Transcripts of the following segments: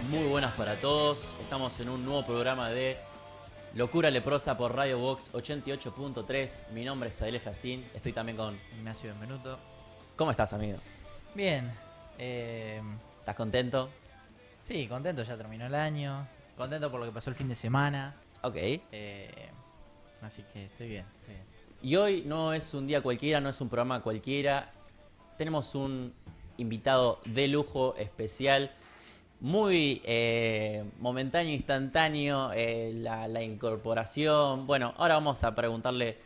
Muy buenas para todos. Estamos en un nuevo programa de Locura Leprosa por Radio Box 88.3. Mi nombre es Adel Jacín. Estoy también con Ignacio Benvenuto. ¿Cómo estás, amigo? Bien. ¿Estás contento? Sí, contento, ya terminó el año. Contento por lo que pasó el fin de semana. Ok. Así que estoy bien. Y hoy no es un día cualquiera, no es un programa cualquiera. Tenemos un invitado de lujo especial. Muy momentáneo, instantáneo, la incorporación. Bueno, ahora vamos a preguntarle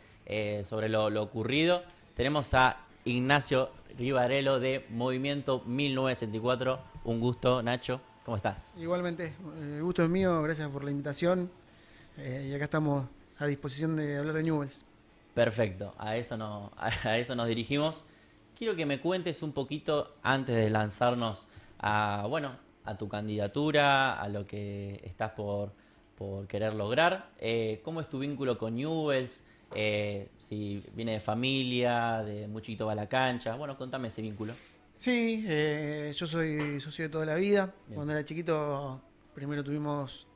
sobre lo ocurrido. Tenemos a Ignacio Rivarello de Movimiento 1964. Un gusto, Nacho. ¿Cómo estás? Igualmente, el gusto es mío, gracias por la invitación. Y acá estamos a disposición de hablar de Newell's. Perfecto, a eso nos dirigimos. Quiero que me cuentes un poquito antes de lanzarnos a tu candidatura, a lo que estás por querer lograr. ¿Cómo es tu vínculo con Newell's? Si viene de familia, de muy chiquito va a la cancha. Bueno, contame ese vínculo. Sí, yo soy socio de toda la vida. Bien. Cuando era chiquito, primero tuvimos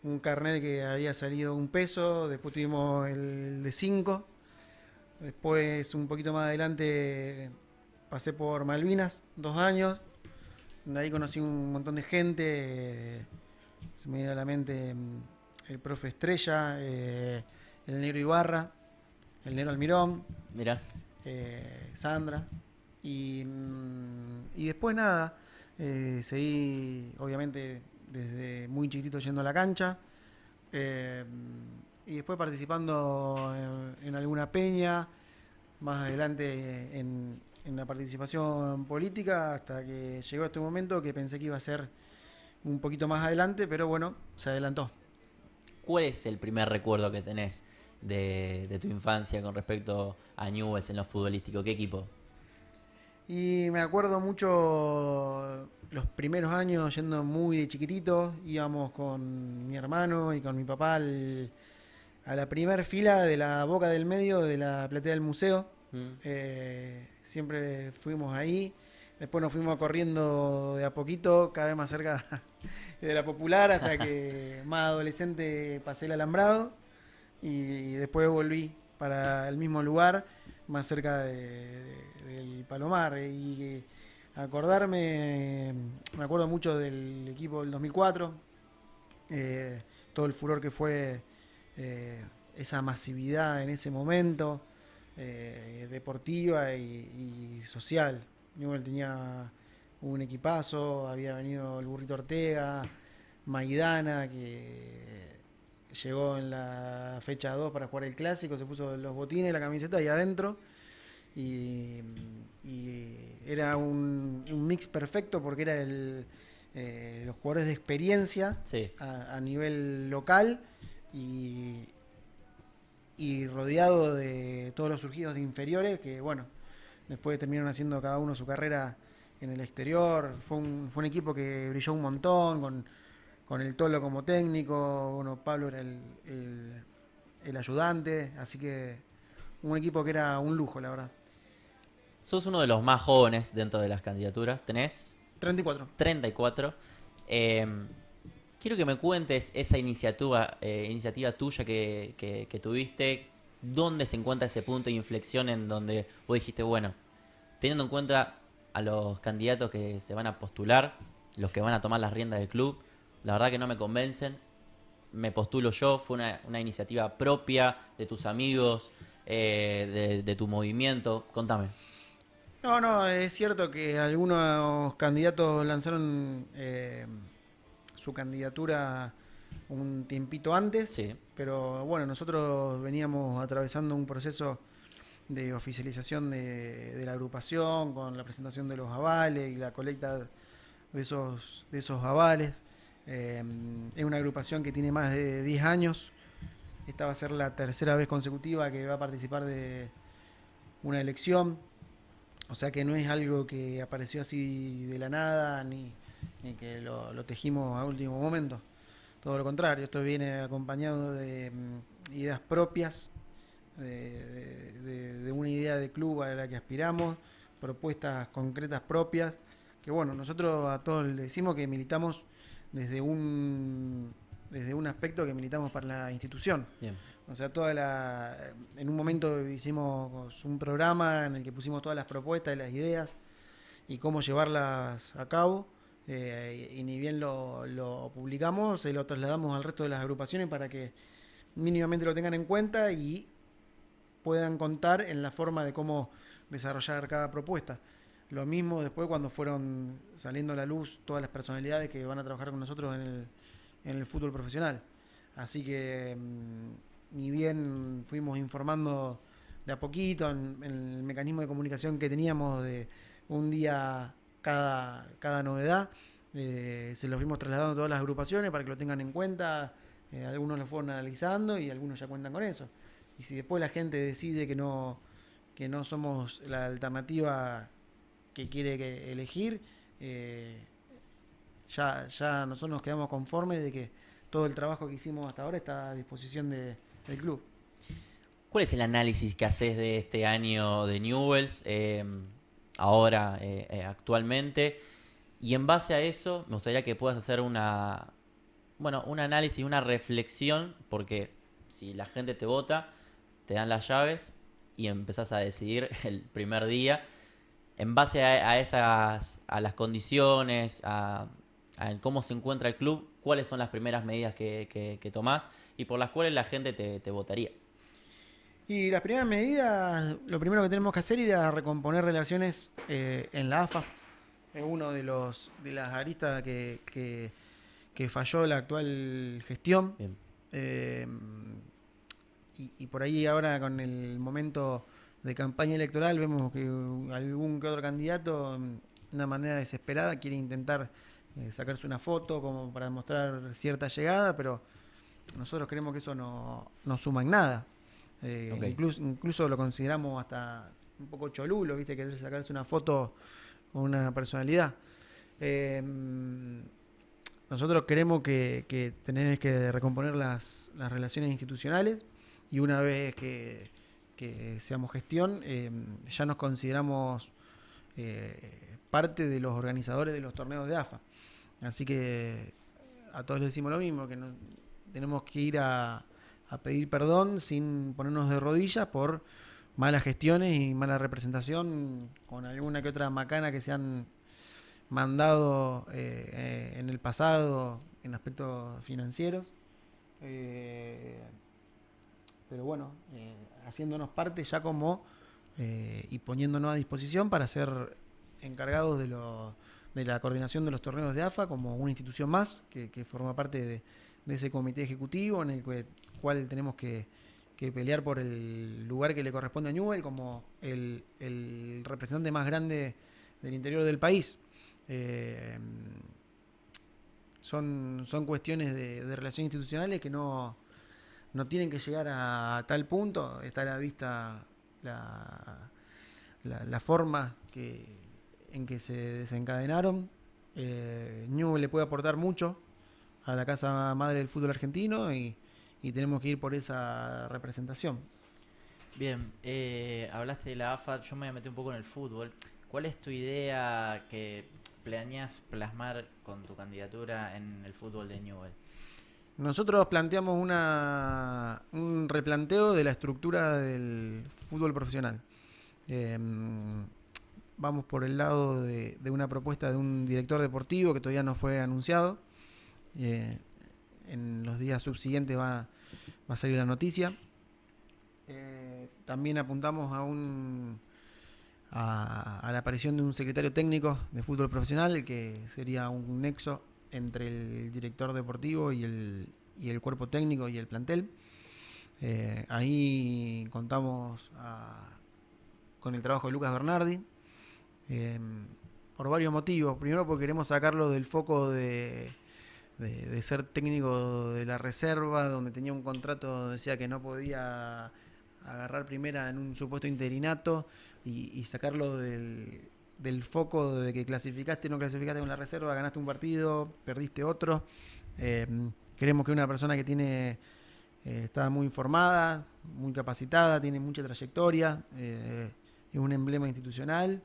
un carnet que había salido $1, después tuvimos el de 5. Después, un poquito más adelante, pasé por Malvinas, 2 años. De ahí conocí un montón de gente. Se me viene a la mente el profe Estrella, el negro Ibarra, el negro Almirón, Mira, Sandra. Y después nada, seguí obviamente desde muy chiquitito yendo a la cancha. Y después participando en alguna peña, más adelante en la participación política, hasta que llegó este momento que pensé que iba a ser un poquito más adelante, pero bueno, se adelantó. ¿cuál es el primer recuerdo que tenés de tu infancia con respecto a Newell's en lo futbolístico? ¿Qué equipo? Y me acuerdo mucho los primeros años yendo muy de chiquitito, íbamos con mi hermano y con mi papá a la primer fila de la boca del medio de la platea del museo. Siempre fuimos ahí, después nos fuimos corriendo de a poquito, cada vez más cerca de la Popular, hasta que más adolescente pasé el Alambrado y después volví para el mismo lugar, más cerca del Palomar. Y acordarme, me acuerdo mucho del equipo del 2004, todo el furor que fue esa masividad en ese momento, deportiva y social. Newell's tenía un equipazo, había venido el Burrito Ortega, Maidana, que llegó en la fecha 2 para jugar el clásico, se puso los botines, la camiseta ahí adentro. Y era un mix perfecto porque era los jugadores de experiencia, Sí. a nivel local y rodeado de todos los surgidos de inferiores que, bueno, después terminaron haciendo cada uno su carrera en el exterior. Fue un equipo que brilló un montón, con el Tolo como técnico. Bueno, Pablo era el ayudante, así que un equipo que era un lujo, la verdad. Sos uno de los más jóvenes dentro de las candidaturas. Tenés 34. 34. Quiero que me cuentes esa iniciativa tuya que tuviste. ¿Dónde se encuentra ese punto de inflexión en donde vos dijiste, bueno, teniendo en cuenta a los candidatos que se van a postular, los que van a tomar las riendas del club, la verdad que no me convencen, me postulo yo? ¿Fue una iniciativa propia de tus amigos, de tu movimiento? Contame. No, es cierto que algunos candidatos lanzaron su candidatura un tiempito antes, Sí. pero bueno, nosotros veníamos atravesando un proceso de oficialización de la agrupación, con la presentación de los avales y la colecta de esos avales. Es una agrupación que tiene más de 10 años. Esta va a ser la tercera vez consecutiva que va a participar de una elección. O sea que no es algo que apareció así de la nada, ni que lo tejimos a último momento. Todo lo contrario, esto viene acompañado de ideas propias, de una idea de club a la que aspiramos, propuestas concretas propias, que bueno, nosotros a todos le decimos que militamos desde un aspecto que militamos para la institución. Bien. O sea, en un momento hicimos un programa en el que pusimos todas las propuestas y las ideas y cómo llevarlas a cabo. Y ni bien lo publicamos, se lo trasladamos al resto de las agrupaciones para que mínimamente lo tengan en cuenta y puedan contar en la forma de cómo desarrollar cada propuesta. Lo mismo después cuando fueron saliendo a la luz todas las personalidades que van a trabajar con nosotros en el fútbol profesional. Así que ni bien fuimos informando de a poquito en el mecanismo de comunicación que teníamos de un día cada novedad, se los fuimos trasladando a todas las agrupaciones para que lo tengan en cuenta. Algunos lo fueron analizando y algunos ya cuentan con eso. Y si después la gente decide que no somos la alternativa que quiere elegir, ya nosotros nos quedamos conformes de que todo el trabajo que hicimos hasta ahora está a disposición del club. ¿Cuál es el análisis que haces de este año de Newell's, ahora, actualmente? Y en base a eso, me gustaría que puedas hacer un análisis, una reflexión, porque si la gente te vota, te dan las llaves y empezás a decidir el primer día. En base a las condiciones, a cómo se encuentra el club, cuáles son las primeras medidas que tomás y por las cuales la gente te votaría. Y las primeras medidas, lo primero que tenemos que hacer es ir a recomponer relaciones en la AFA. Es uno de las aristas que falló la actual gestión. Y por ahí ahora con el momento de campaña electoral vemos que algún que otro candidato, de una manera desesperada, quiere intentar sacarse una foto como para demostrar cierta llegada, pero nosotros creemos que eso no suma en nada. Okay. Incluso lo consideramos hasta un poco cholulo, ¿viste? Querer sacarse una foto con una personalidad. Nosotros creemos que tenés que recomponer las relaciones institucionales y una vez que seamos gestión, ya nos consideramos parte de los organizadores de los torneos de AFA. Así que a todos les decimos lo mismo, que tenemos que ir a pedir perdón sin ponernos de rodillas por malas gestiones y mala representación con alguna que otra macana que se han mandado en el pasado en aspectos financieros. Pero bueno, haciéndonos parte ya como y poniéndonos a disposición para ser encargados de la coordinación de los torneos de AFA como una institución más que forma parte de ese comité ejecutivo en el cual tenemos que pelear por el lugar que le corresponde a Newell como el representante más grande del interior del país. Son cuestiones de relaciones institucionales que no tienen que llegar a tal punto. Está a la vista la forma en que se desencadenaron. Newell le puede aportar mucho a la casa madre del fútbol argentino y tenemos que ir por esa representación. Bien, hablaste de la AFA, yo me voy a meter un poco en el fútbol. ¿Cuál es tu idea que planeas plasmar con tu candidatura en el fútbol de Newell? Nosotros planteamos un replanteo de la estructura del fútbol profesional. Vamos por el lado de una propuesta de un director deportivo que todavía no fue anunciado. En los días subsiguientes va a salir la noticia. También apuntamos a la aparición de un secretario técnico de fútbol profesional, que sería un nexo entre el director deportivo y el cuerpo técnico y el plantel. Ahí contamos con el trabajo de Lucas Bernardi, por varios motivos. Primero, porque queremos sacarlo del foco de ser técnico de la reserva, donde tenía un contrato donde decía que no podía agarrar primera en un supuesto interinato, y sacarlo del foco de que clasificaste o no clasificaste con la reserva, ganaste un partido, perdiste otro. Queremos que una persona que está muy informada, muy capacitada, tiene mucha trayectoria, es un emblema institucional,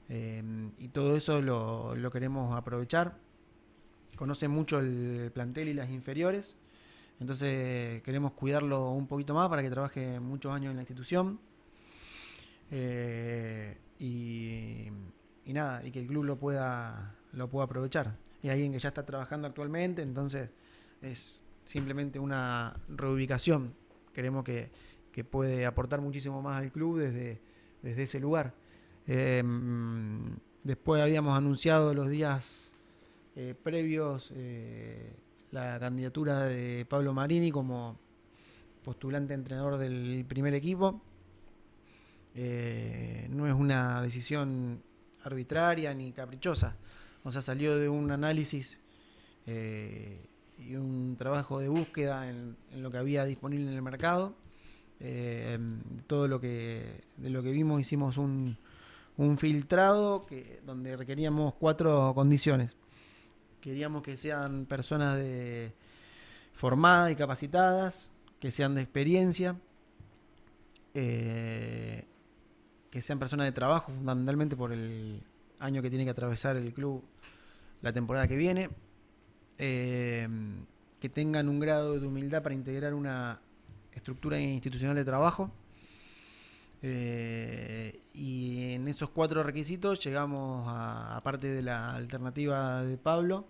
y todo eso lo queremos aprovechar. conoce mucho el plantel y las inferiores. Entonces queremos cuidarlo un poquito más para que trabaje muchos años en la institución. Y, y nada, y que el club lo pueda aprovechar. Es alguien que ya está trabajando actualmente, entonces es simplemente una reubicación. Creemos que puede aportar muchísimo más al club desde ese lugar. Después habíamos anunciado los días previos la candidatura de Pablo Marini como postulante a entrenador del primer equipo. No es una decisión arbitraria ni caprichosa, o sea, salió de un análisis y un trabajo de búsqueda en lo que había disponible en el mercado. Todo de lo que vimos hicimos un filtrado donde requeríamos 4 condiciones. Queríamos que sean personas formadas y capacitadas, que sean de experiencia, que sean personas de trabajo, fundamentalmente por el año que tiene que atravesar el club la temporada que viene, que tengan un grado de humildad para integrar una estructura institucional de trabajo. Y en esos 4 requisitos llegamos aparte de la alternativa de Pablo,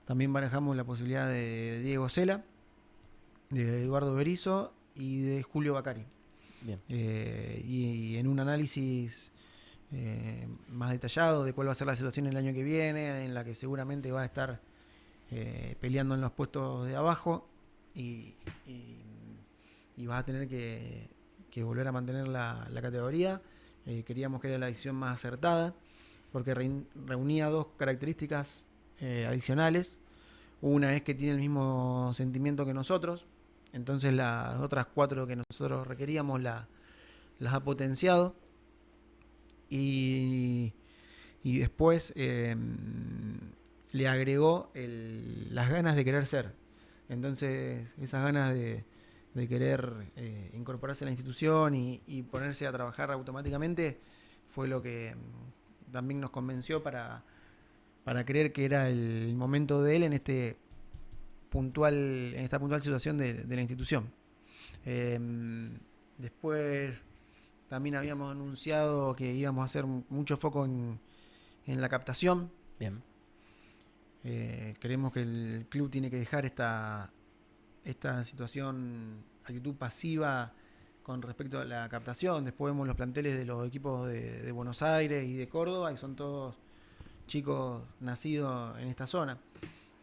también barajamos la posibilidad de Diego Sela, de Eduardo Berizzo y de Julio Bacari. Bien. Y en un análisis más detallado de cuál va a ser la situación el año que viene, en la que seguramente va a estar peleando en los puestos de abajo y vas a tener que volver a mantener la categoría. Queríamos que era la decisión más acertada porque reunía 2 características adicionales. Una es que tiene el mismo sentimiento que nosotros, entonces las otras 4 que nosotros requeríamos las ha potenciado. Y después le agregó las ganas de querer ser. Entonces esas ganas de querer incorporarse a la institución y ponerse a trabajar automáticamente fue lo que también nos convenció para creer que era el momento de él en esta puntual situación de la institución. Después también habíamos anunciado que íbamos a hacer mucho foco en la captación. Bien. Creemos que el club tiene que dejar esta situación, actitud pasiva con respecto a la captación. Después vemos los planteles de los equipos de Buenos Aires y de Córdoba y son todos chicos nacidos en esta zona.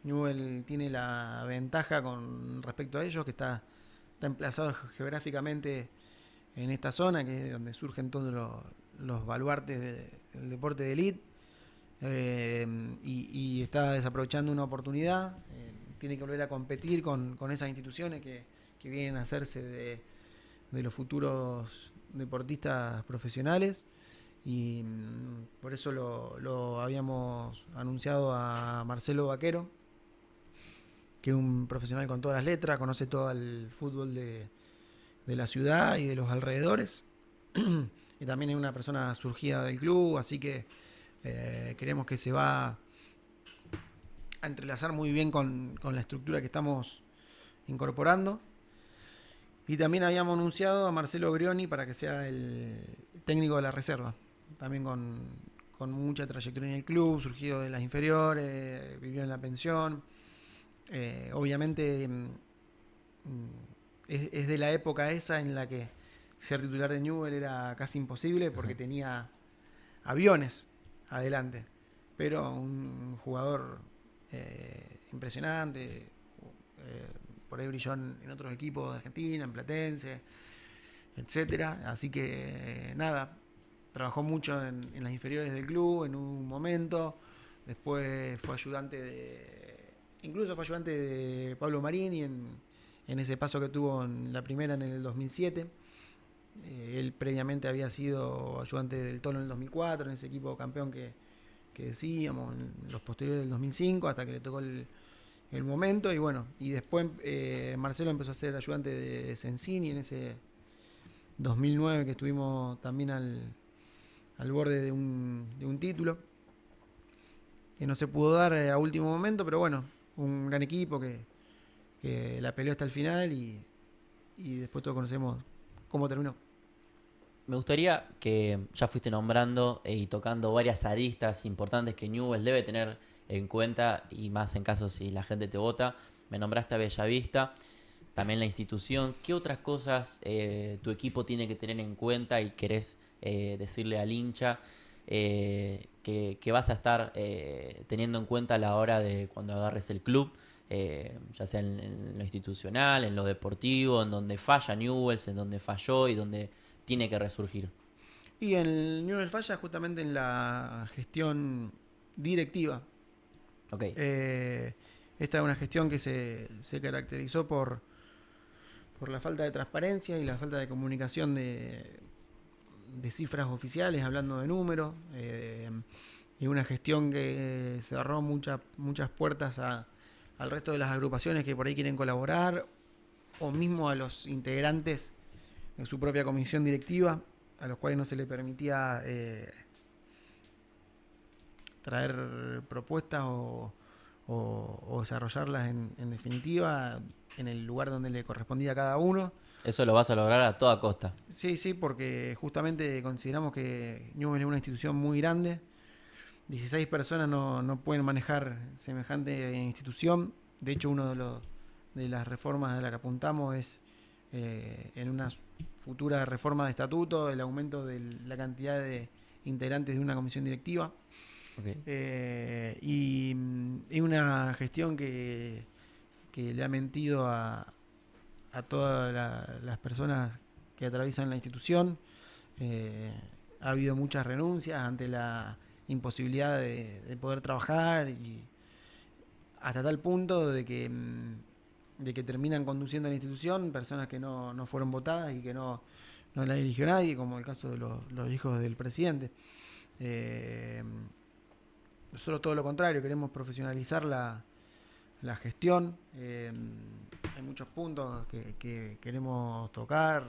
Newell tiene la ventaja con respecto a ellos, que está emplazado geográficamente en esta zona, que es donde surgen todos los baluartes del deporte de élite, y está desaprovechando una oportunidad. Tiene que volver a competir con esas instituciones que vienen a hacerse de los futuros deportistas profesionales, y por eso lo habíamos anunciado a Marcelo Vaquero, que es un profesional con todas las letras, conoce todo el fútbol de la ciudad y de los alrededores, y también es una persona surgida del club, así que creemos que se va a entrelazar muy bien con la estructura que estamos incorporando. Y también habíamos anunciado a Marcelo Grioni para que sea el técnico de la reserva, también con mucha trayectoria en el club, surgido de las inferiores, vivió en la pensión. Obviamente es de la época esa en la que ser titular de Newell era casi imposible porque tenía aviones adelante, pero un jugador impresionante, por ahí brilló en otros equipos de Argentina, en Platense, etcétera. Así que nada, trabajó mucho en las inferiores del club en un momento, después fue incluso fue ayudante de Pablo Marini en ese paso que tuvo en la primera en el 2007. Él previamente había sido ayudante del Tolo en el 2004, en ese equipo campeón que decíamos, en los posteriores del 2005, hasta que le tocó el momento. Y bueno, y después Marcelo empezó a ser ayudante de Sensini en ese 2009 que estuvimos también al borde de un título. que no se pudo dar a último momento, pero bueno, un gran equipo que la peleó hasta el final y después todos conocemos cómo terminó. Me gustaría que ya fuiste nombrando y tocando varias aristas importantes que Newell's debe tener en cuenta, y más en caso si la gente te vota. Me nombraste a Bellavista, también la institución. ¿Qué otras cosas tu equipo tiene que tener en cuenta y querés decirle al hincha que vas a estar teniendo en cuenta a la hora de cuando agarres el club? Ya sea en lo institucional, en lo deportivo, en donde falla Newell's, en donde falló y donde tiene que resurgir. Y el Newell falla justamente en la gestión directiva. Ok. Esta es una gestión que se caracterizó por la falta de transparencia y la falta de comunicación de cifras oficiales, hablando de números. Y una gestión que cerró muchas puertas al resto de las agrupaciones que por ahí quieren colaborar, o mismo a los integrantes de su propia comisión directiva, a los cuales no se le permitía traer propuestas o desarrollarlas en definitiva en el lugar donde le correspondía a cada uno. Eso lo vas a lograr a toda costa. Sí, porque justamente consideramos que Newell es una institución muy grande. 16 personas no pueden manejar semejante institución. De hecho, de las reformas a las que apuntamos es en una futura reforma de estatuto, el aumento de la cantidad de integrantes de una comisión directiva. Okay. Y una gestión que le ha mentido a todas las personas que atraviesan la institución. Ha habido muchas renuncias ante la imposibilidad de poder trabajar, y hasta tal punto de que terminan conduciendo la institución personas que no fueron votadas y que no la eligió nadie, como el caso de los hijos del presidente. Nosotros todo lo contrario, queremos profesionalizar la gestión. Hay muchos puntos que queremos tocar: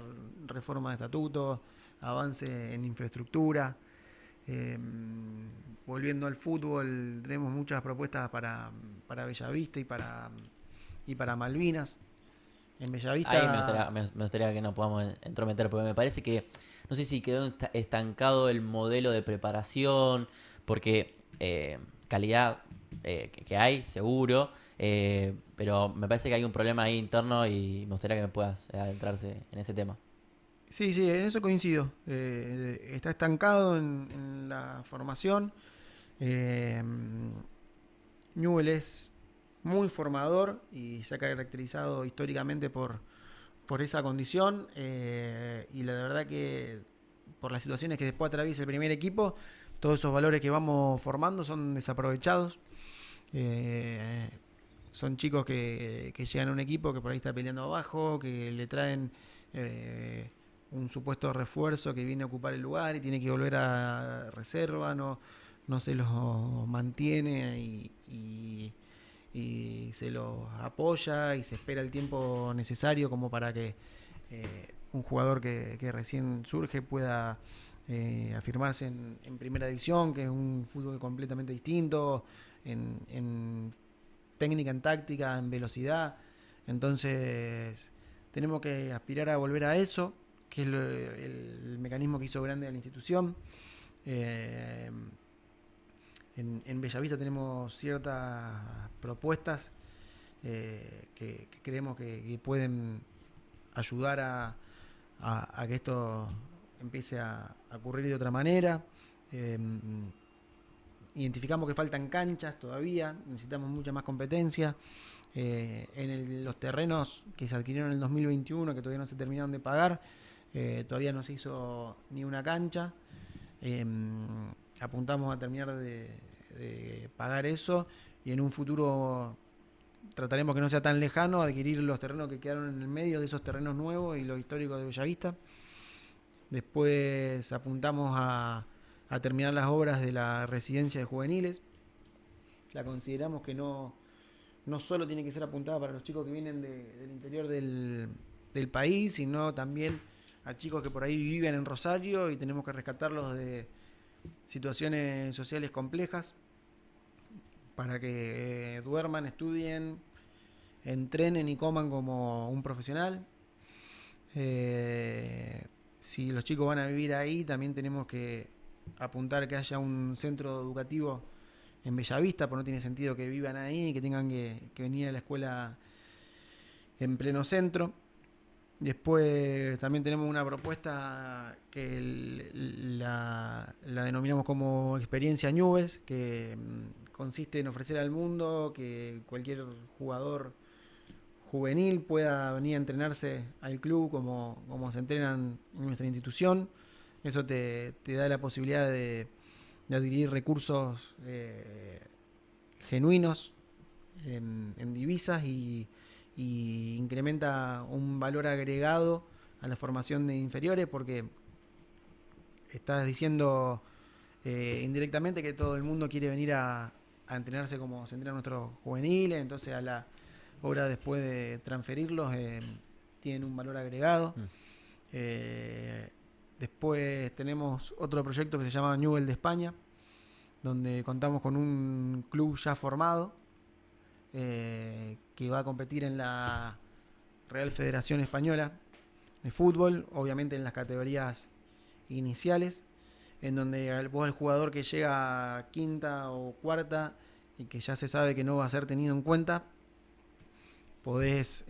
reforma de estatutos, avance en infraestructura. Volviendo al fútbol, tenemos muchas propuestas para Bellavista y para Malvinas. En Bellavista... Ahí me gustaría que nos podamos entrometer, porque me parece que, no sé si quedó estancado el modelo de preparación, porque calidad que hay, seguro, pero me parece que hay un problema ahí interno y me gustaría que me puedas adentrarse en ese tema. Sí, en eso coincido. Está estancado en la formación. Newell es muy formador y se ha caracterizado históricamente por esa condición. Y la verdad que por las situaciones que después atraviesa el primer equipo, todos esos valores que vamos formando son desaprovechados. Son chicos que llegan a un equipo que por ahí está peleando abajo, que le traen un supuesto refuerzo que viene a ocupar el lugar y tiene que volver a reserva, no se los mantiene y se los apoya y se espera el tiempo necesario como para que un jugador que recién surge pueda afirmarse en primera división, que es un fútbol completamente distinto en técnica, en táctica, en velocidad. Entonces tenemos que aspirar a volver a eso, que es el mecanismo que hizo grande a la institución. En Bellavista tenemos ciertas propuestas que creemos que pueden ayudar a que esto empiece a ocurrir de otra manera. Identificamos que faltan canchas todavía, necesitamos mucha más competencia. Los terrenos que se adquirieron en el 2021, que todavía no se terminaron de pagar, todavía no se hizo ni una cancha. Apuntamos a terminar de pagar eso y en un futuro trataremos que no sea tan lejano adquirir los terrenos que quedaron en el medio de esos terrenos nuevos y los históricos de Bellavista. Después apuntamos a terminar las obras de la residencia de juveniles. La consideramos que no solo tiene que ser apuntada para los chicos que vienen del interior del país, sino también a chicos que por ahí viven en Rosario y tenemos que rescatarlos de situaciones sociales complejas. para que duerman, estudien, entrenen y coman como un profesional. Si los chicos van a vivir ahí, también tenemos que apuntar que haya un centro educativo en Bellavista, porque no tiene sentido que vivan ahí y que tengan que venir a la escuela en pleno centro. Después también tenemos una propuesta que la denominamos como experiencia Nubes, que consiste en ofrecer al mundo que cualquier jugador juvenil pueda venir a entrenarse al club como se entrenan en nuestra institución. Eso te da la posibilidad de adquirir recursos genuinos en divisas y incrementa un valor agregado a la formación de inferiores, porque estás diciendo indirectamente que todo el mundo quiere venir a entrenarse como se entrenan nuestros juveniles, entonces a la hora después de transferirlos tienen un valor agregado. Después tenemos otro proyecto que se llama Newell de España, donde contamos con un club ya formado que va a competir en la Real Federación Española de Fútbol, obviamente en las categorías iniciales, en donde vos, el jugador que llega a quinta o cuarta y que ya se sabe que no va a ser tenido en cuenta, podés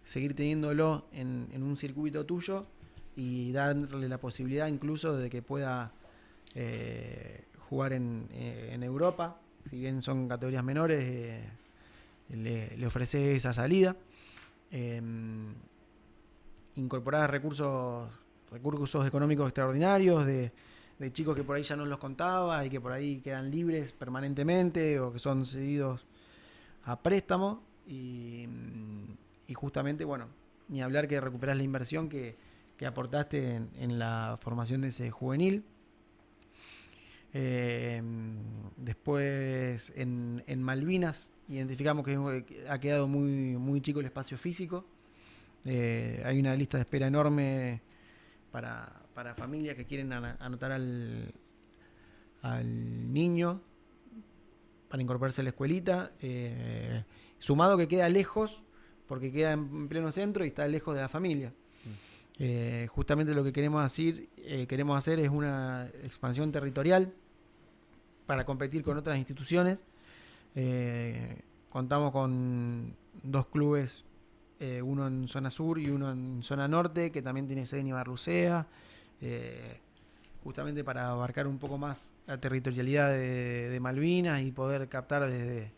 seguir teniéndolo en un circuito tuyo y darle la posibilidad incluso de que pueda jugar en Europa. Si bien son categorías menores, le ofrece esa salida. Incorporar recursos económicos extraordinarios de chicos que por ahí ya no los contaba y que por ahí quedan libres permanentemente o que son cedidos a préstamo. Y justamente, bueno, ni hablar que recuperás la inversión que aportaste en la formación de ese juvenil. Después en Malvinas identificamos que ha quedado muy chico el espacio físico. Hay una lista de espera enorme para familias que quieren anotar al niño para incorporarse a la escuelita, sumado que queda lejos porque queda en pleno centro y está lejos de la familia. Justamente lo que queremos hacer es una expansión territorial para competir con otras instituciones. Contamos con 2 clubes, uno en zona sur y uno en zona norte, que también tiene sede en Ibarlucea, justamente para abarcar un poco más la territorialidad de Malvinas y poder captar desde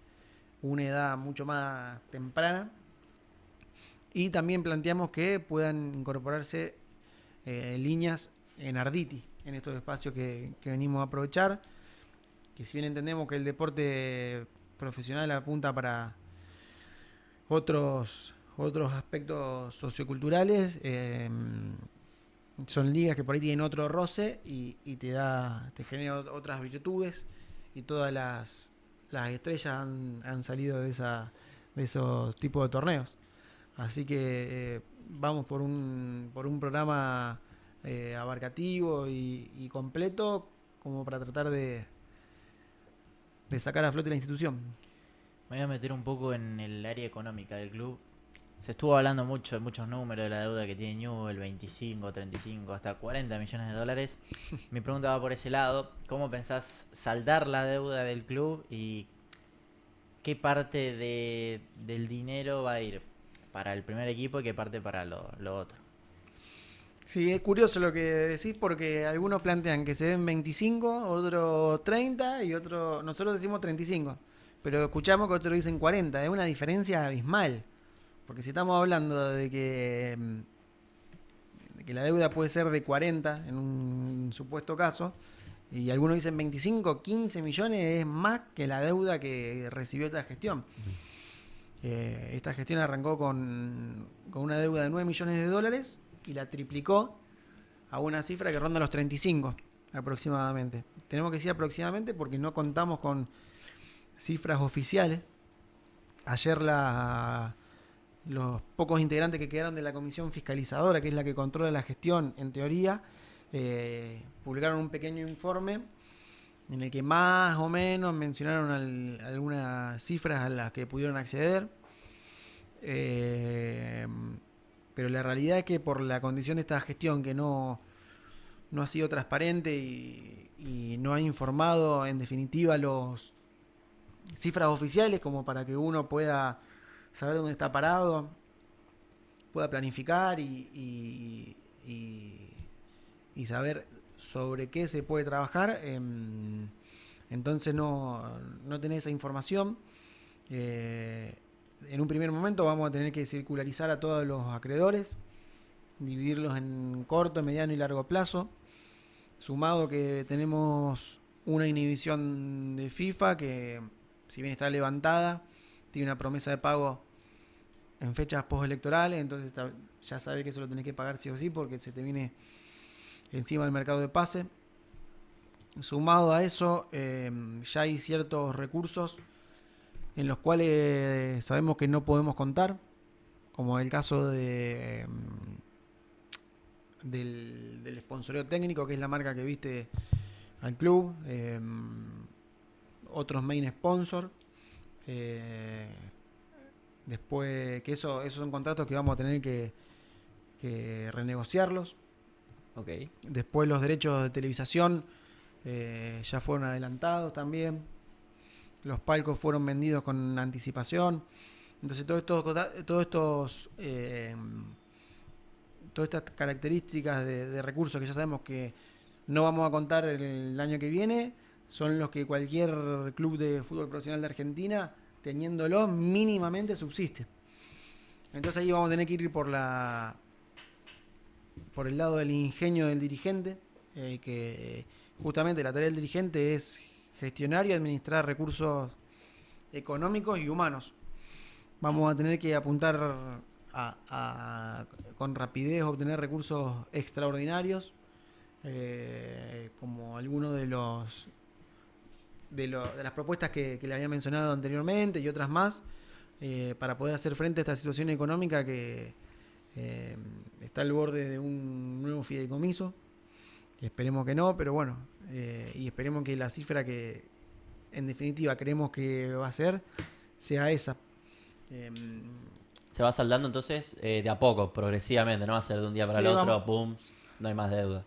una edad mucho más temprana. Y también planteamos que puedan incorporarse líneas en Arditi, en estos espacios que venimos a aprovechar, que si bien entendemos que el deporte profesional apunta para otros aspectos socioculturales, son ligas que por ahí tienen otro roce y te genera otras virtudes, y todas las estrellas han salido de esos tipos de torneos. Así que vamos por un programa abarcativo y completo, como para tratar de sacar a flote la institución. Me voy a meter un poco en el área económica del club. Se estuvo hablando mucho de muchos números de la deuda que tiene Newell, 25, 35, hasta 40 millones de dólares. Mi pregunta va por ese lado. ¿Cómo pensás saldar la deuda del club y qué parte del dinero va a ir para el primer equipo y qué parte para lo otro? Sí, es curioso lo que decís, porque algunos plantean que se den 25, otros 30 y otros, nosotros decimos 35, pero escuchamos que otros dicen 40. Es una diferencia abismal, porque si estamos hablando de que la deuda puede ser de 40 en un supuesto caso, y algunos dicen 25, 15 millones, es más que la deuda que recibió esta gestión. Esta gestión arrancó con una deuda de 9 millones de dólares y la triplicó a una cifra que ronda los 35 aproximadamente. Tenemos que decir aproximadamente porque no contamos con cifras oficiales. Ayer los pocos integrantes que quedaron de la comisión fiscalizadora, que es la que controla la gestión en teoría, publicaron un pequeño informe en el que más o menos mencionaron algunas cifras a las que pudieron acceder. Pero la realidad es que por la condición de esta gestión que no ha sido transparente y no ha informado en definitiva los cifras oficiales como para que uno pueda saber dónde está parado, pueda planificar y saber sobre qué se puede trabajar. Entonces no tenés esa información. En un primer momento vamos a tener que circularizar a todos los acreedores, dividirlos en corto, mediano y largo plazo, sumado que tenemos una inhibición de FIFA que, si bien está levantada, tiene una promesa de pago en fechas postelectorales, entonces ya sabe que eso lo tenés que pagar sí o sí porque se te viene encima del mercado de pase. Sumado a eso, ya hay ciertos recursos en los cuales sabemos que no podemos contar, como el caso del sponsoreo técnico, que es la marca que viste al club, otros main sponsor, después que esos son contratos que vamos a tener que renegociarlos. Okay. Después los derechos de televisación ya fueron adelantados también. Los palcos fueron vendidos con anticipación. Entonces todas estas características de recursos que ya sabemos que no vamos a contar el año que viene son los que cualquier club de fútbol profesional de Argentina, teniéndolo mínimamente, subsiste. Entonces ahí vamos a tener que ir por el lado del ingenio del dirigente, que justamente la tarea del dirigente es gestionar y administrar recursos económicos y humanos. Vamos a tener que apuntar con rapidez obtener recursos extraordinarios, como algunos de las propuestas que le había mencionado anteriormente y otras más, para poder hacer frente a esta situación económica que está al borde de un nuevo fideicomiso. Esperemos que no, pero bueno, y esperemos que la cifra que en definitiva creemos que va a ser sea esa. Se va saldando entonces de a poco, progresivamente, no va a ser de un día para el otro, pum, no hay más deuda.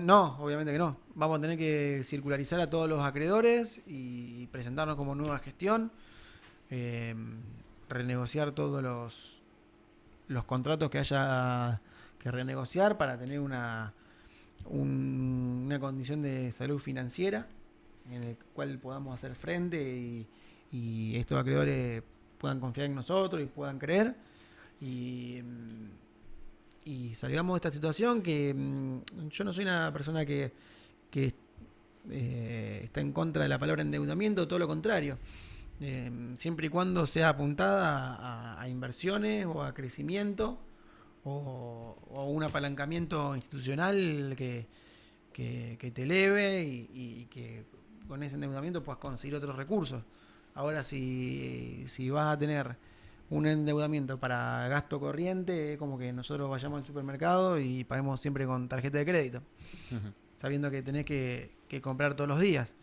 No, obviamente que no. Vamos a tener que circularizar a todos los acreedores y presentarnos como nueva gestión, renegociar todos los contratos que haya que renegociar para tener una condición de salud financiera en el cual podamos hacer frente y estos acreedores puedan confiar en nosotros y puedan creer y salgamos de esta situación que yo no soy una persona que está en contra de la palabra endeudamiento, todo lo contrario, siempre y cuando sea apuntada a inversiones o a crecimiento o un apalancamiento institucional que te eleve y que con ese endeudamiento puedas conseguir otros recursos. Ahora, si vas a tener un endeudamiento para gasto corriente, como que nosotros vayamos al supermercado y paguemos siempre con tarjeta de crédito, sabiendo que tenés que comprar todos los días.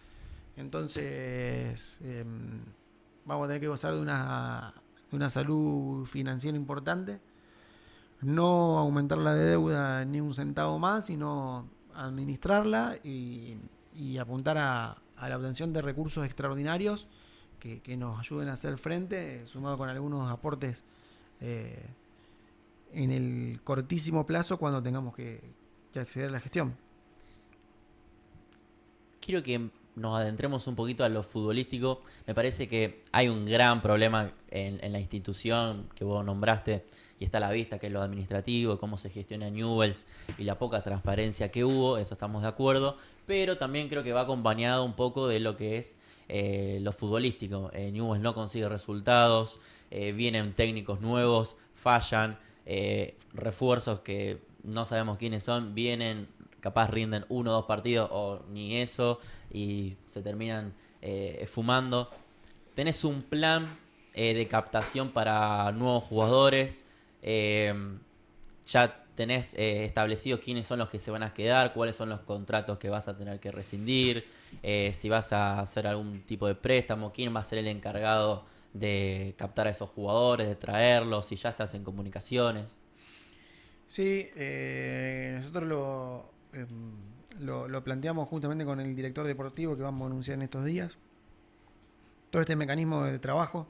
Entonces, vamos a tener que gozar de una salud financiera importante, no aumentar la deuda ni un centavo más, sino administrarla y apuntar a la obtención de recursos extraordinarios que nos ayuden a hacer frente, sumado con algunos aportes en el cortísimo plazo cuando tengamos que acceder a la gestión. Quiero que nos adentremos un poquito a lo futbolístico. Me parece que hay un gran problema en la institución que vos nombraste y está a la vista, que es lo administrativo, cómo se gestiona Newell's y la poca transparencia que hubo, eso estamos de acuerdo, pero también creo que va acompañado un poco de lo que es lo futbolístico. Newell's no consigue resultados, vienen técnicos nuevos, fallan, refuerzos que no sabemos quiénes son, vienen, capaz rinden 1 o 2 partidos o ni eso y se terminan fumando. Tenés un plan de captación para nuevos jugadores, ya tenés establecido quiénes son los que se van a quedar, cuáles son los contratos que vas a tener que rescindir, si vas a hacer algún tipo de préstamo, quién va a ser el encargado de captar a esos jugadores, de traerlos, si ya estás en comunicaciones. Sí, nosotros lo planteamos justamente con el director deportivo que vamos a anunciar en estos días. Todo este mecanismo de trabajo.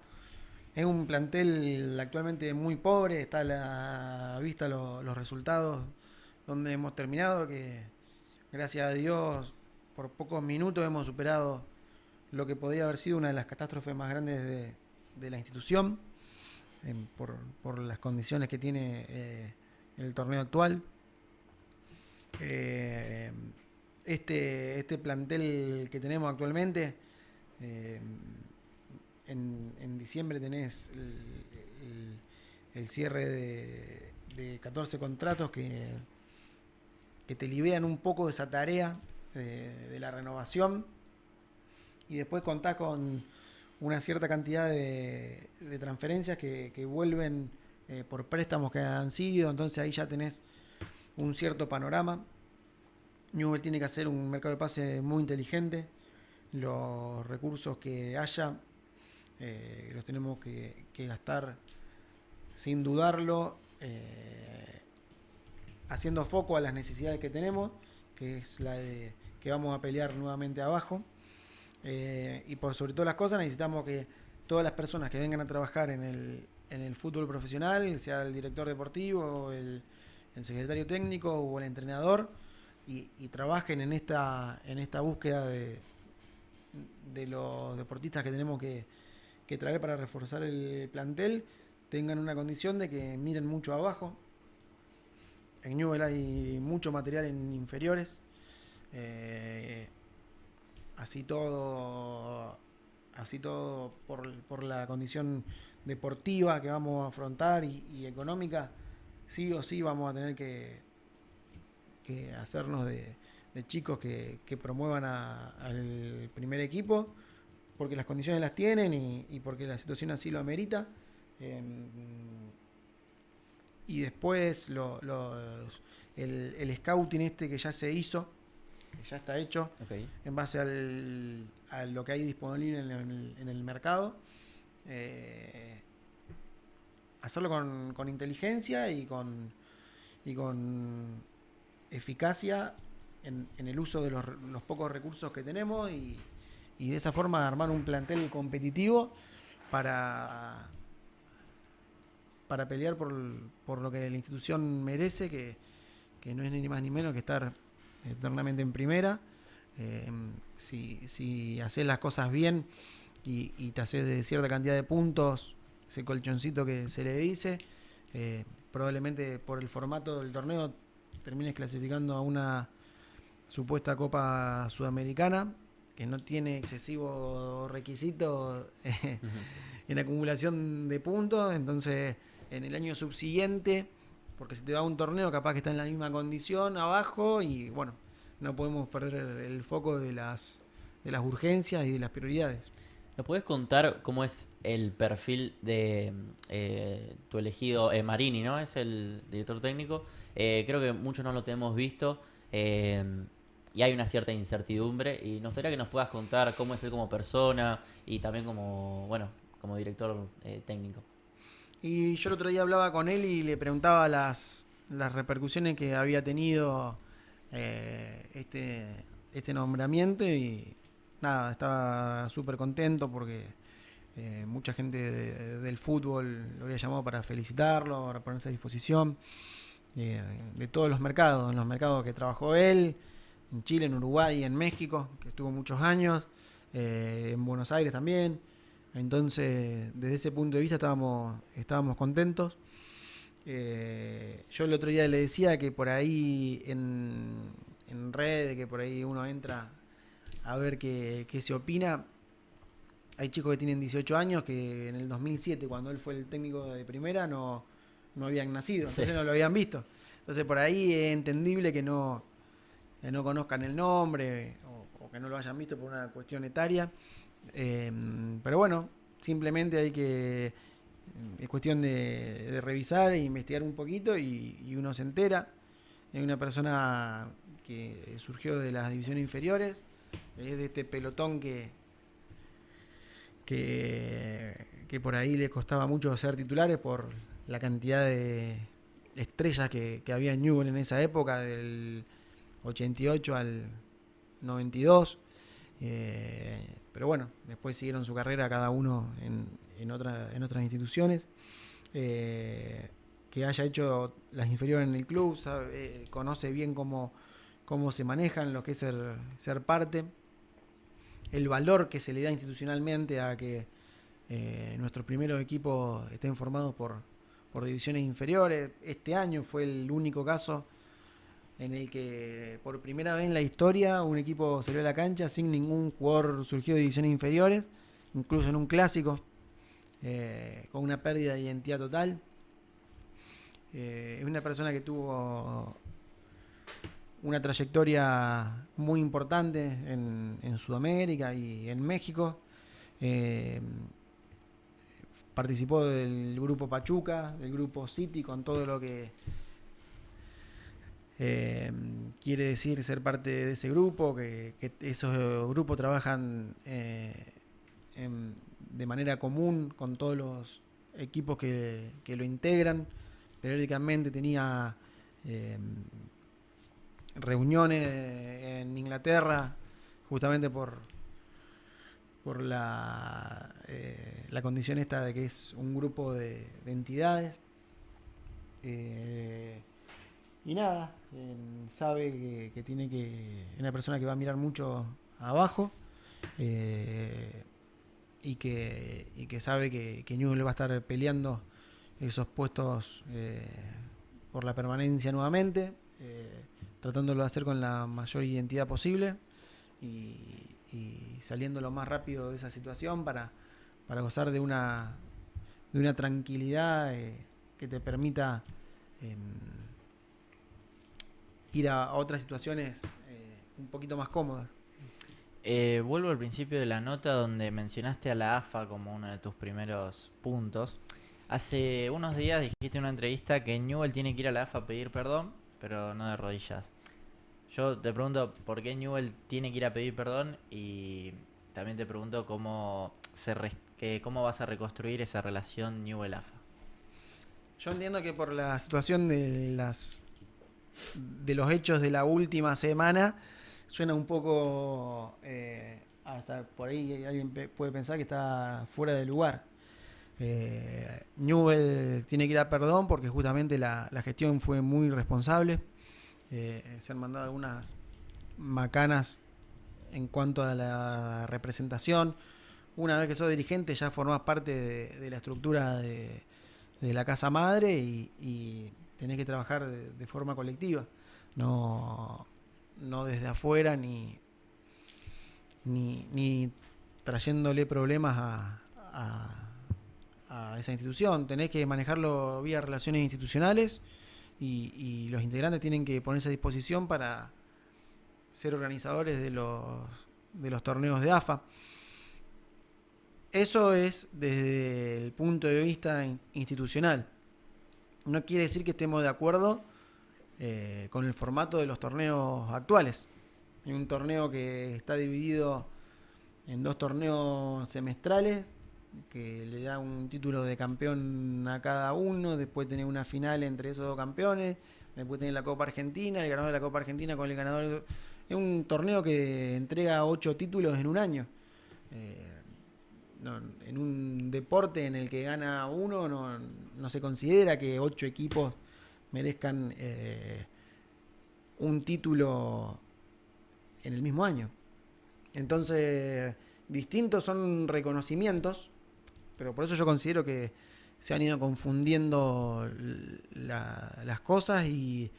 Es un plantel actualmente muy pobre, está a la vista los resultados donde hemos terminado, que gracias a Dios por pocos minutos hemos superado lo que podría haber sido una de las catástrofes más grandes de la institución, por las condiciones que tiene el torneo actual. Este plantel que tenemos actualmente, en diciembre tenés el cierre de 14 contratos que te liberan un poco de esa tarea de la renovación, y después contás con una cierta cantidad de transferencias que vuelven por préstamos que han sido, entonces ahí ya tenés un cierto panorama. Newell tiene que hacer un mercado de pase muy inteligente, los recursos que haya los tenemos que gastar sin dudarlo, haciendo foco a las necesidades que tenemos, que es la de que vamos a pelear nuevamente abajo, y por sobre todas las cosas necesitamos que todas las personas que vengan a trabajar en el fútbol profesional, sea el director deportivo, el secretario técnico o el entrenador, y trabajen en esta búsqueda de los deportistas que tenemos que traer para reforzar el plantel, tengan una condición de que miren mucho abajo. En Newell hay mucho material en inferiores, así todo por la condición deportiva que vamos a afrontar y económica, sí o sí vamos a tener que hacernos de chicos que promuevan al primer equipo, porque las condiciones las tienen y porque la situación así lo amerita. Y después el scouting que ya se hizo, que ya está hecho, Okay. en base a lo que hay disponible en el mercado, hacerlo con inteligencia y con eficacia en el uso de los pocos recursos que tenemos, y de esa forma armar un plantel competitivo para pelear por lo que la institución merece, que no es ni más ni menos que estar eternamente en primera. Si haces las cosas bien y te haces de cierta cantidad de puntos, ese colchoncito que se le dice, probablemente por el formato del torneo termines clasificando a una supuesta Copa Sudamericana, que no tiene excesivo requisito en acumulación de puntos. Entonces en el año subsiguiente, porque se te va un torneo capaz que está en la misma condición abajo, y bueno, no podemos perder el foco de las urgencias y de las prioridades. ¿Me puedes contar cómo es el perfil de tu elegido Marini, ¿no? Es el director técnico. Creo que muchos no lo tenemos visto, y hay una cierta incertidumbre, y nos gustaría que nos puedas contar cómo es él como persona y también como director técnico. Y yo el otro día hablaba con él y le preguntaba las repercusiones que había tenido este nombramiento, y nada, estaba súper contento porque mucha gente del fútbol lo había llamado para felicitarlo, para ponerse a disposición de todos los mercados, en los mercados que trabajó él, en Chile, en Uruguay, en México, que estuvo muchos años, en Buenos Aires también. Entonces, desde ese punto de vista estábamos contentos. Yo el otro día le decía que por ahí en redes, que por ahí uno entra a ver qué se opina. Hay chicos que tienen 18 años que en el 2007, cuando él fue el técnico de primera, no habían nacido, entonces no lo habían visto. Entonces por ahí es entendible que no conozcan el nombre o que no lo hayan visto por una cuestión etaria. Pero bueno, simplemente hay que cuestión de revisar e investigar un poquito y uno se entera. Es una persona que surgió de las divisiones inferiores, es de este pelotón que por ahí le costaba mucho ser titulares por la cantidad de estrellas que había en Newell en esa época, del 88 al 92. Pero bueno, después siguieron su carrera cada uno en otras instituciones. Que haya hecho las inferiores en el club, conoce bien cómo se manejan, lo que es ser parte, el valor que se le da institucionalmente a que nuestros primeros equipos estén formados por divisiones inferiores. Este año fue el único caso en el que por primera vez en la historia un equipo salió a la cancha sin ningún jugador surgido de divisiones inferiores, incluso en un clásico, con una pérdida de identidad total. Es una persona que tuvo una trayectoria muy importante en Sudamérica y en México. Participó del grupo Pachuca, del grupo City, con todo lo que quiere decir ser parte de ese grupo, que esos grupos trabajan de manera común con todos los equipos que lo integran. Periódicamente tenía reuniones en Inglaterra, justamente por la condición esta de que es un grupo de entidades. Y nada, sabe que tiene que... Es una persona que va a mirar mucho abajo, y que sabe que Newell va a estar peleando esos puestos por la permanencia nuevamente, tratándolo de hacer con la mayor identidad posible y saliendo lo más rápido de esa situación para gozar de una tranquilidad que te permita ir a otras situaciones un poquito más cómodas. Vuelvo al principio de la nota donde mencionaste a la AFA como uno de tus primeros puntos. Hace unos días dijiste en una entrevista que Newell tiene que ir a la AFA a pedir perdón, pero no de rodillas. Yo te pregunto por qué Newell tiene que ir a pedir perdón y también te pregunto cómo vas a reconstruir esa relación Newell-AFA. Yo entiendo que por la situación de los hechos de la última semana suena un poco hasta por ahí alguien puede pensar que está fuera de lugar. Newell tiene que ir a perdón porque justamente la gestión fue muy irresponsable. Se han mandado algunas macanas en cuanto a la representación. Una vez que sos dirigente ya formás parte de la estructura de la casa madre y tenés que trabajar de forma colectiva, no desde afuera ni trayéndole problemas a esa institución. Tenés que manejarlo vía relaciones institucionales y los integrantes tienen que ponerse a disposición para ser organizadores de los torneos de AFA. Eso es desde el punto de vista institucional. No quiere decir que estemos de acuerdo con el formato de los torneos actuales. Hay un torneo que está dividido en 2 torneos semestrales que le da un título de campeón a cada uno, después tenés una final entre esos 2 campeones, después tenés la Copa Argentina, el ganador de la Copa Argentina con el ganador. Es un torneo que entrega 8 títulos en un año. En un deporte en el que gana uno no se considera que 8 equipos merezcan un título en el mismo año. Entonces, distintos son reconocimientos, pero por eso yo considero que se han ido confundiendo las cosas y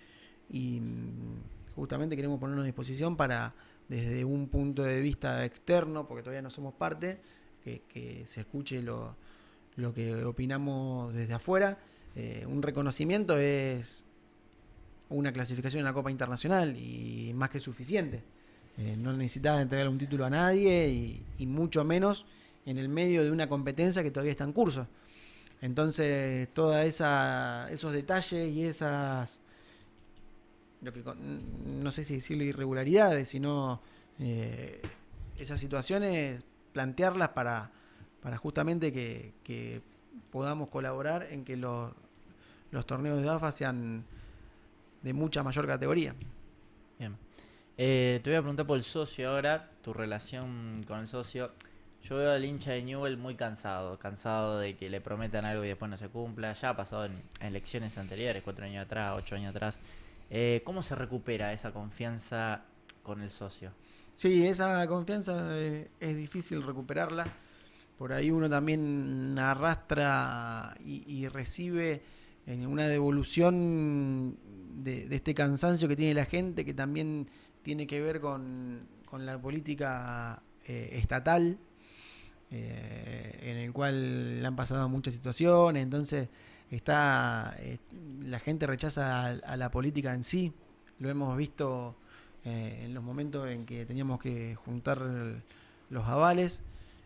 justamente queremos ponernos a disposición para, desde un punto de vista externo, porque todavía no somos parte, que se escuche lo que opinamos desde afuera. Un reconocimiento es una clasificación en la Copa Internacional y más que suficiente. No necesitas entregarle un título a nadie y mucho menos en el medio de una competencia que todavía está en curso. Entonces, toda esos detalles y esas, no sé si decirle irregularidades, sino esas situaciones, plantearlas para justamente que podamos colaborar en que los torneos de AFA sean de mucha mayor categoría. Bien. Te voy a preguntar por el socio ahora, tu relación con el socio. Yo veo al hincha de Newell muy cansado de que le prometan algo y después no se cumpla. Ya ha pasado en elecciones anteriores, 4 años atrás, 8 años atrás. ¿Cómo se recupera esa confianza con el socio? Sí, esa confianza es difícil recuperarla. Por ahí uno también arrastra y recibe en una devolución de este cansancio que tiene la gente, que también tiene que ver con la política estatal, en el cual le han pasado muchas situaciones. Entonces la gente rechaza a la política en sí. Lo hemos visto en los momentos en que teníamos que juntar los avales,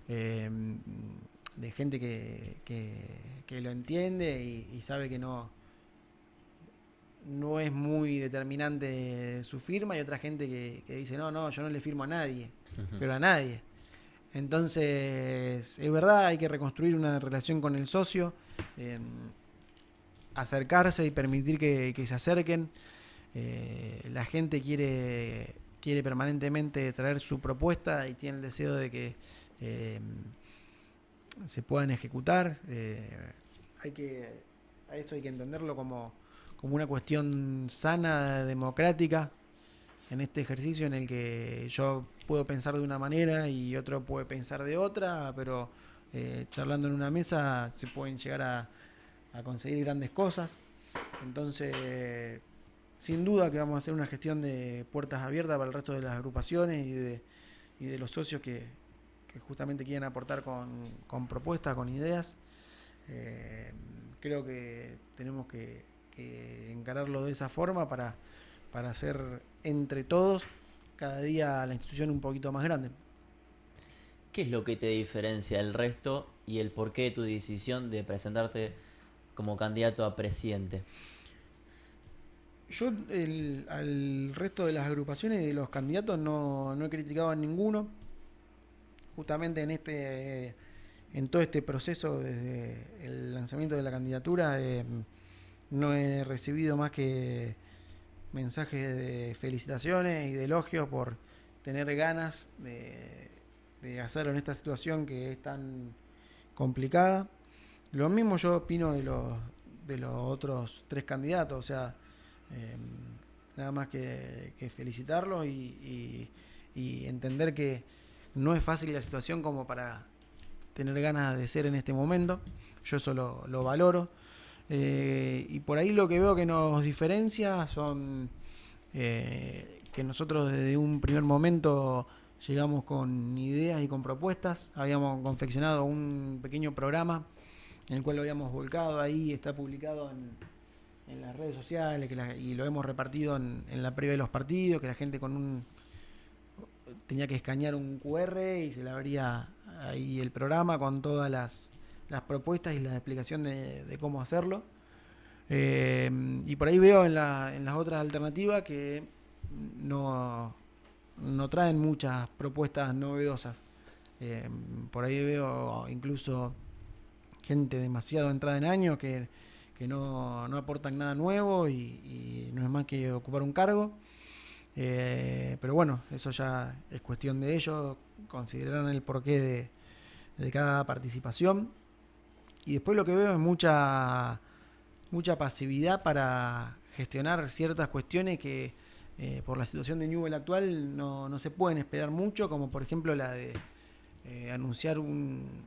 de gente que lo entiende y sabe que no es muy determinante su firma, y otra gente que dice no, yo no le firmo a nadie, pero a nadie. Entonces, es verdad, hay que reconstruir una relación con el socio, acercarse y permitir que se acerquen. La gente quiere permanentemente traer su propuesta y tiene el deseo de que se puedan ejecutar. A eso hay que entenderlo como una cuestión sana, democrática, en este ejercicio en el que yo puedo pensar de una manera y otro puede pensar de otra, pero charlando en una mesa se pueden llegar a conseguir grandes cosas. Entonces, sin duda que vamos a hacer una gestión de puertas abiertas para el resto de las agrupaciones y de los socios que justamente quieren aportar con propuestas, con ideas. Creo que tenemos que encararlo de esa forma para hacer entre todos cada día la institución un poquito más grande. ¿Qué es lo que te diferencia del resto y el porqué de tu decisión de presentarte como candidato a presidente? Yo al resto de las agrupaciones y de los candidatos no he criticado a ninguno. Justamente en todo este proceso, desde el lanzamiento de la candidatura, no he recibido más que mensajes de felicitaciones y de elogios por tener ganas de hacerlo en esta situación que es tan complicada. Lo mismo yo opino de los otros 3 candidatos, o sea, nada más que felicitarlos y entender que no es fácil la situación como para tener ganas de ser en este momento. Yo eso lo valoro. Y por ahí lo que veo que nos diferencia son que nosotros desde un primer momento llegamos con ideas y con propuestas. Habíamos confeccionado un pequeño programa en el cual lo habíamos volcado ahí, está publicado en las redes sociales, y lo hemos repartido en la previa de los partidos, que la gente tenía que escanear un QR y se le abría ahí el programa con todas las propuestas y la explicación de cómo hacerlo. Y por ahí veo en las otras alternativas que no traen muchas propuestas novedosas. Por ahí veo incluso gente demasiado entrada en años que no aportan nada nuevo y no es más que ocupar un cargo. Pero bueno, eso ya es cuestión de ellos, considerarán el porqué de cada participación. Y después lo que veo es mucha pasividad para gestionar ciertas cuestiones que por la situación de Newell actual no se pueden esperar mucho, como por ejemplo la de anunciar un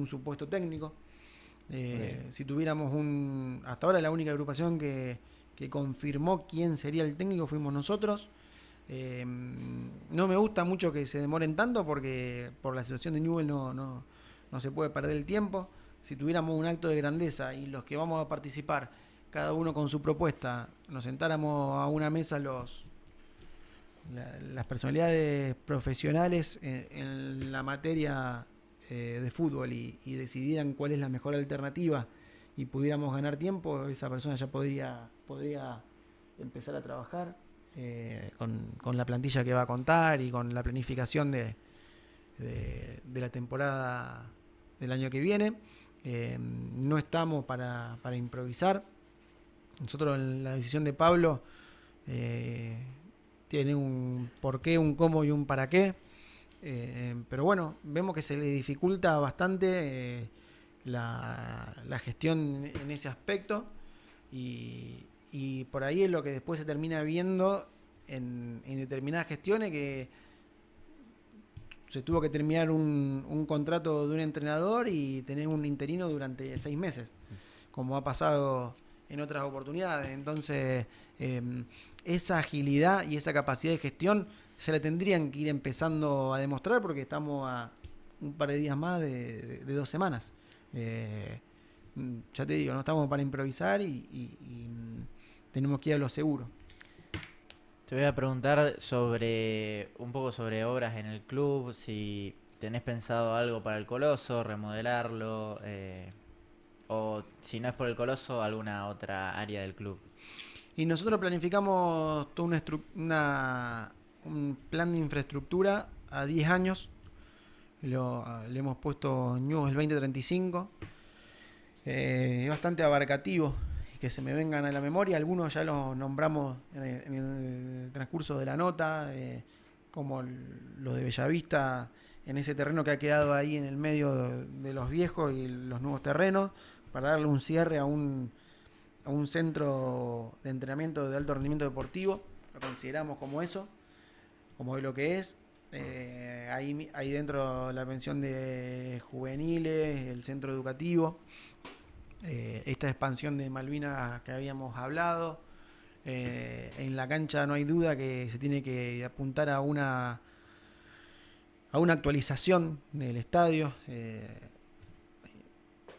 supuesto técnico. Si tuviéramos hasta ahora la única agrupación que confirmó quién sería el técnico fuimos nosotros. No me gusta mucho que se demoren tanto porque por la situación de Newell no se puede perder el tiempo. Si tuviéramos un acto de grandeza y los que vamos a participar, cada uno con su propuesta, nos sentáramos a una mesa las personalidades profesionales en la materia de fútbol y decidieran cuál es la mejor alternativa y pudiéramos ganar tiempo, esa persona ya podría empezar a trabajar con la plantilla que va a contar y con la planificación de la temporada del año que viene. No estamos para improvisar. Nosotros, la decisión de Pablo tiene un porqué, un cómo y un para qué. Pero bueno, vemos que se le dificulta bastante la gestión en ese aspecto y por ahí es lo que después se termina viendo en determinadas gestiones, que se tuvo que terminar un contrato de un entrenador y tener un interino durante 6 meses, como ha pasado en otras oportunidades. Entonces, esa agilidad y esa capacidad de gestión se la tendrían que ir empezando a demostrar, porque estamos a un par de días más de 2 semanas. Ya te digo, no estamos para improvisar y tenemos que ir a lo seguro. Te voy a preguntar un poco sobre obras en el club, si tenés pensado algo para el Coloso, remodelarlo, o si no es por el Coloso, alguna otra área del club. Y nosotros planificamos todo un plan de infraestructura a 10 años. Le hemos puesto News el 2035. Es bastante abarcativo, que se me vengan a la memoria. Algunos ya los nombramos en el transcurso de la nota, como lo de Bellavista, en ese terreno que ha quedado ahí en el medio de los viejos y los nuevos terrenos, para darle un cierre a un centro de entrenamiento de alto rendimiento deportivo. Lo consideramos como eso, como lo que es. Ahí dentro la pensión de juveniles, el centro educativo, esta expansión de Malvinas que habíamos hablado. En la cancha no hay duda que se tiene que apuntar a una actualización del estadio.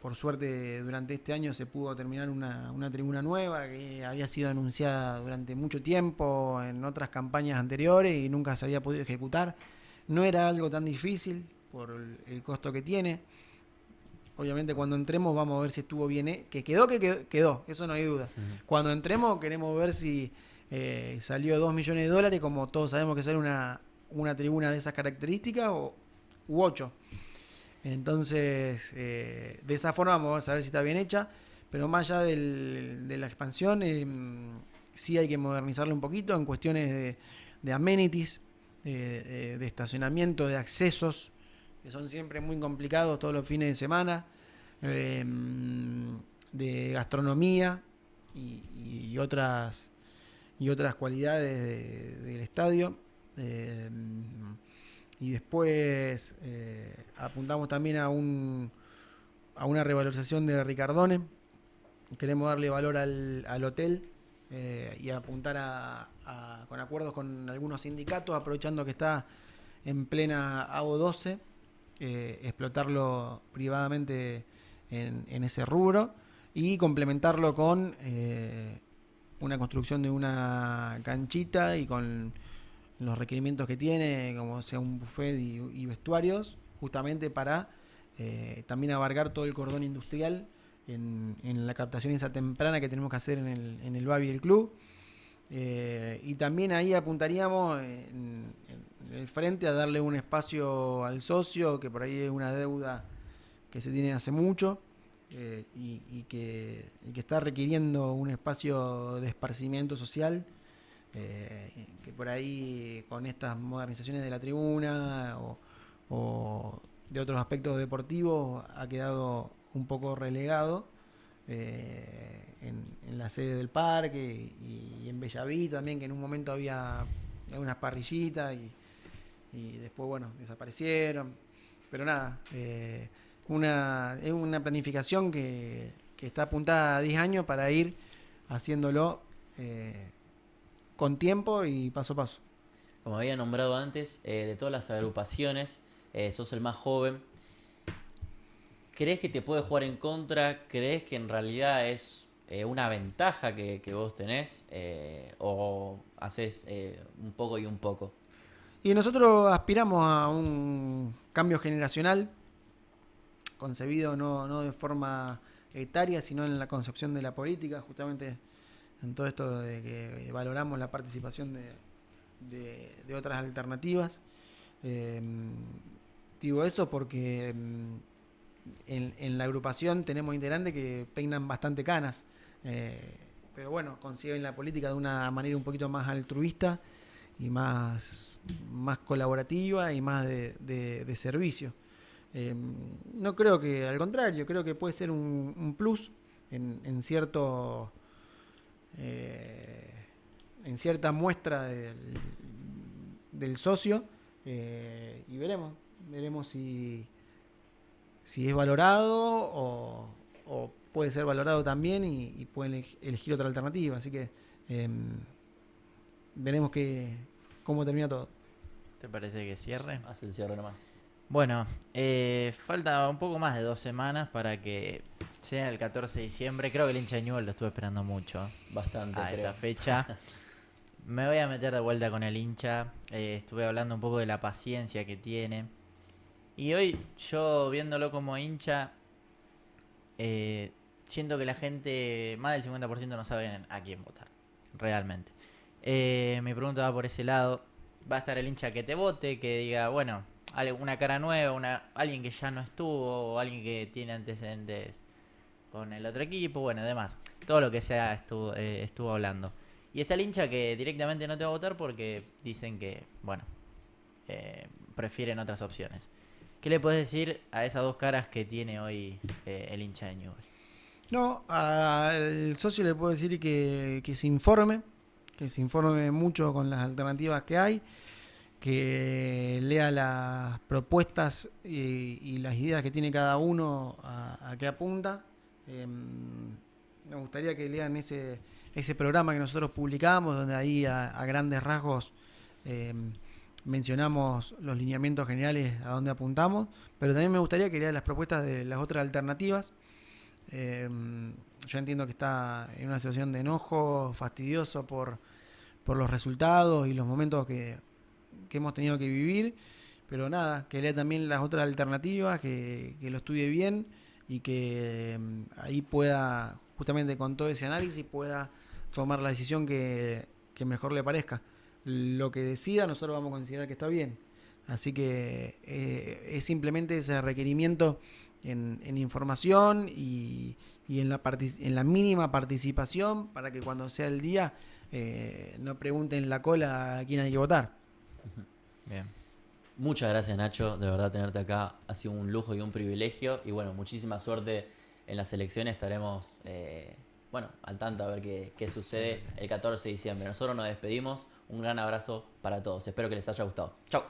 Por suerte, durante este año se pudo terminar una tribuna nueva que había sido anunciada durante mucho tiempo en otras campañas anteriores y nunca se había podido ejecutar. No era algo tan difícil por el costo que tiene. Obviamente cuando entremos vamos a ver si estuvo bien. Que quedó, eso no hay duda. Cuando entremos queremos ver si salió $2 millones, como todos sabemos que sale una tribuna de esas características, u 8. Entonces, de esa forma vamos a ver si está bien hecha, pero más allá de la expansión, sí hay que modernizarlo un poquito en cuestiones de amenities, de estacionamiento, de accesos, que son siempre muy complicados todos los fines de semana, de gastronomía y otras cualidades del estadio. Y después apuntamos también a una revalorización de Ricardone. Queremos darle valor al hotel y apuntar con acuerdos con algunos sindicatos, aprovechando que está en plena AO 12, explotarlo privadamente en ese rubro y complementarlo con una construcción de una canchita y con los requerimientos que tiene, como sea un buffet y vestuarios, justamente para también abarcar todo el cordón industrial en la captación esa temprana que tenemos que hacer en el Babi del club. Y también ahí apuntaríamos en el frente a darle un espacio al socio, que por ahí es una deuda que se tiene hace mucho, y que está requiriendo un espacio de esparcimiento social. Que por ahí con estas modernizaciones de la tribuna o de otros aspectos deportivos ha quedado un poco relegado en la sede del parque y en Bellavista también, que en un momento había unas parrillitas y después, bueno, desaparecieron. Pero nada, es una planificación que está apuntada a 10 años para ir haciéndolo con tiempo y paso a paso. Como había nombrado antes, de todas las agrupaciones, sos el más joven. ¿Crees que te puede jugar en contra? ¿Crees que en realidad es una ventaja que vos tenés? ¿O haces un poco y un poco? Y nosotros aspiramos a un cambio generacional, concebido no de forma etaria, sino en la concepción de la política, justamente en todo esto de que valoramos la participación de otras alternativas. Digo eso porque en la agrupación tenemos integrantes que peinan bastante canas, pero bueno, conciben la política de una manera un poquito más altruista y más colaborativa y más de servicio. No creo que, al contrario, creo que puede ser un plus en cierto en cierta muestra del socio, y veremos si es valorado o puede ser valorado también y pueden elegir otra alternativa. Así que veremos cómo termina todo. ¿Te parece que cierre? Haz el cierre nomás. Bueno, falta un poco más de 2 semanas para que sea el 14 de diciembre. Creo que el hincha de Newell's lo estuve esperando mucho Bastante, a creo. esta fecha. Me voy a meter de vuelta con el hincha. Estuve hablando un poco de la paciencia que tiene. Y hoy, yo viéndolo como hincha, siento que la gente, más del 50% no saben a quién votar, realmente. Mi pregunta va por ese lado. Va a estar el hincha que te vote, que diga, bueno, una cara nueva, alguien que ya no estuvo, o alguien que tiene antecedentes con el otro equipo, bueno, demás. Todo lo que sea estuvo hablando. Y está el hincha que directamente no te va a votar porque dicen que, bueno, prefieren otras opciones. ¿Qué le puedes decir a esas dos caras que tiene hoy el hincha de Newell's? No, al socio le puedo decir que se informe mucho con las alternativas que hay, que lea las propuestas y las ideas que tiene cada uno a qué apunta. Me gustaría que lean ese programa que nosotros publicamos, donde ahí a grandes rasgos mencionamos los lineamientos generales a dónde apuntamos, pero también me gustaría que lean las propuestas de las otras alternativas. Yo entiendo que está en una situación de enojo, fastidioso por los resultados y los momentos que hemos tenido que vivir, pero nada, que lea también las otras alternativas, que lo estudie bien y que ahí pueda, justamente con todo ese análisis, pueda tomar la decisión que mejor le parezca. Lo que decida nosotros vamos a considerar que está bien, así que es simplemente ese requerimiento en información y en la mínima participación, para que cuando sea el día no pregunten en la cola a quién hay que votar. Bien. Muchas gracias, Nacho, de verdad tenerte acá ha sido un lujo y un privilegio, y bueno, muchísima suerte en las elecciones. Estaremos al tanto a ver qué sucede el 14 de diciembre. Nosotros nos despedimos, un gran abrazo para todos, espero que les haya gustado. Chau.